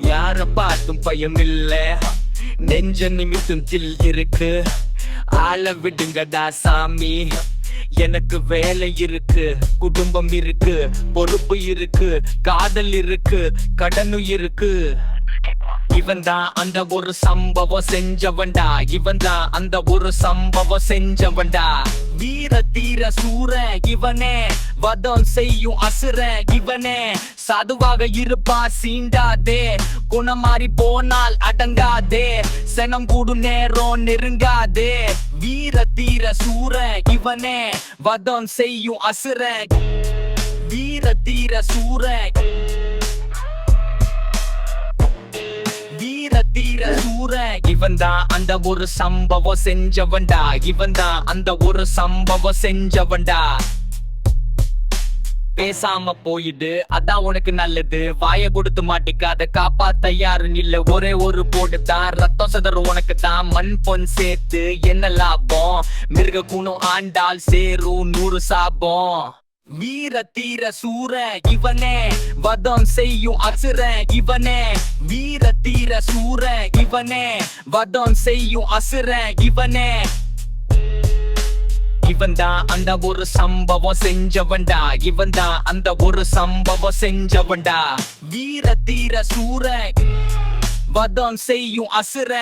யார பார்த்தும் பயம் இல்ல, நெஞ்ச நிமித்தும் தில் இருக்கு. ஆள விடுங்கடா சாமி, எனக்கு வேலை இருக்கு, குடும்பம் இருக்கு, பொறுப்பு இருக்கு, காதல் இருக்கு, கடனும் இருக்கு. இவன் தான் அந்த ஒரு சம்பவம் செஞ்சவன்டா, இவன் தான் அந்த ஒரு சம்பவம் செஞ்சவன்டா. வீர தீர சூர இவனே, வதம் செய்யும் அசுர இவனே. சாதுவாக இருப்பா சீண்டாதே, குணமாறி போனால் அடங்காதே, சனம் கூடும் நேரம் நெருங்காதே. வீர தீர சூர இவனே, வதம் செய்யும் அசுர. வீர தீர சூர, தீர சூர இவன் தான் அந்த ஒரு சம்பவம் செஞ்சவன்டா, இவன் தான் அந்த ஒரு சம்பவம் செஞ்சவன்டா. பேசாம போயிடு, அதான் உனக்கு நல்லது. வாய கொடுத்து மாட்டிக்காத, காப்பாத்த யாரும் இல்ல. ஒரே ஒரு போட்டுதான் ரத்தம் சதறும் உனக்கு தான். மண் பொன் சேர்த்து என்ன லாபம், மிருக குணம் ஆண்டால் சேரும் 100 சாபம். வீர தீர சூர இவனே, வதம் செய்யும் அசுர இவனே. வீர தீர சூர இவனே, வதம் செய்யும் அசுர இவனே. இவன் தான் அந்த ஒரு சம்பவம் செஞ்சவன்டா, இவன் தான் அந்த ஒரு சம்பவம் செஞ்சவன்டா. வீர தீர சூர, வதம் செய்யும் அசுர.